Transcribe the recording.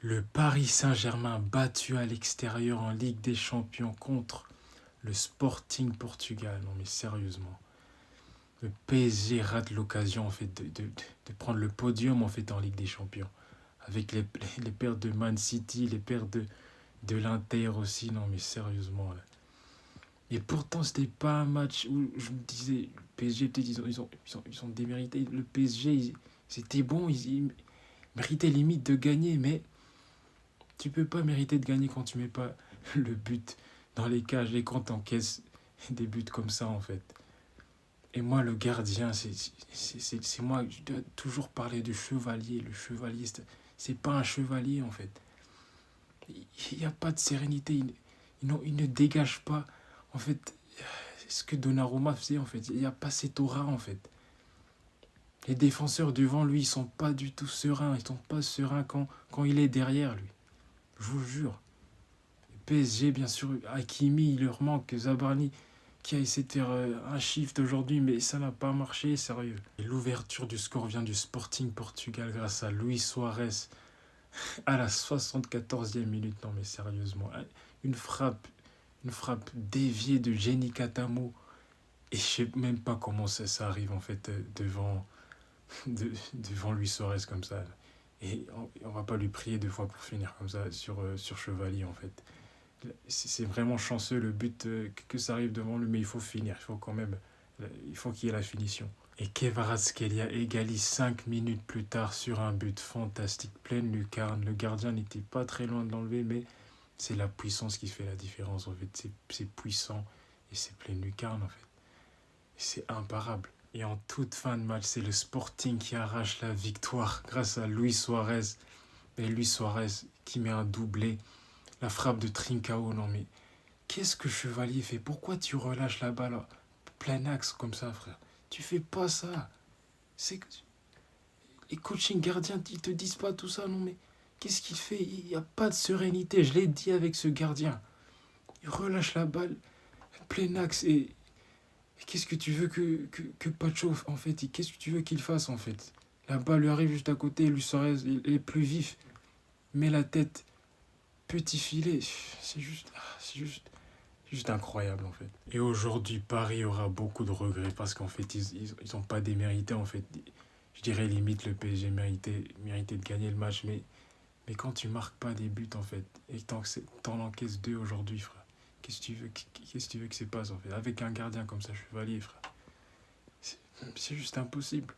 Le Paris Saint-Germain battu à l'extérieur en Ligue des Champions contre le Sporting Portugal. Non mais sérieusement. Le PSG rate l'occasion en fait de prendre le podium en fait en Ligue des Champions. Avec les pertes de Man City, les pertes de l'Inter aussi. Non mais sérieusement là. Et pourtant c'était pas un match où je me disais le PSG peut-être ils ont démérité. Le PSG c'était bon, ils méritaient limite de gagner, mais tu peux pas mériter de gagner quand tu mets pas le but dans les cages et quand t'encaisses des buts comme ça en fait. Et moi le gardien, c'est moi, je dois toujours parler de chevalier. Le chevalier, c'est pas un chevalier en fait. Il n'y a pas de sérénité, il ne dégage pas en fait ce que Donnarumma faisait en fait. Il n'y a pas cette aura en fait. Les défenseurs devant lui, ils sont pas du tout sereins. Ils sont pas sereins quand il est derrière lui. Je vous jure. PSG, bien sûr, Hakimi, il leur manque. Zabarni, qui a essayé de faire un shift aujourd'hui, mais ça n'a pas marché, sérieux. Et l'ouverture du score vient du Sporting Portugal grâce à Luis Suarez à la 74e minute. Non, mais sérieusement, une frappe, une frappe déviée de Jenny Katamo. Et je sais même pas comment ça arrive en fait devant Luis Suarez comme ça. Et on va pas lui prier deux fois pour finir comme ça sur Chevalier en fait. C'est vraiment chanceux le but que ça arrive devant lui, mais il faut finir, il faut quand même, il faut qu'il y ait la finition. Et Kvaratskhelia égalise 5 minutes plus tard sur un but fantastique, pleine lucarne. Le gardien n'était pas très loin de l'enlever, mais c'est la puissance qui fait la différence en fait. C'est puissant et c'est pleine lucarne en fait. Et c'est imparable. Et en toute fin de match, c'est le Sporting qui arrache la victoire grâce à Luis Suarez. Et Luis Suarez qui met un doublé. La frappe de Trincao, non mais qu'est-ce que Chevalier fait? Pourquoi tu relâches la balle plein axe comme ça, frère? Tu fais pas ça. C'est les coaching gardiens, ils te disent pas tout ça, non mais qu'est-ce qu'il fait? Il n'y a pas de sérénité, je l'ai dit avec ce gardien. Il relâche la balle plein axe et qu'est-ce que tu veux que Pacho, en fait, qu'est-ce que tu veux qu'il fasse, en fait? La balle lui arrive juste à côté, lui Suarez, il est plus vif, met la tête, petit filet, c'est juste incroyable, en fait. Et aujourd'hui, Paris aura beaucoup de regrets parce qu'en fait, ils ont pas démérité, en fait. Je dirais limite le PSG méritait de gagner le match, mais quand tu marques pas des buts, en fait, et que t'en encaisses deux aujourd'hui, frère, qu'est-ce que tu veux que se passe, en fait? Avec un gardien comme ça, Chevalier, frère. C'est juste impossible.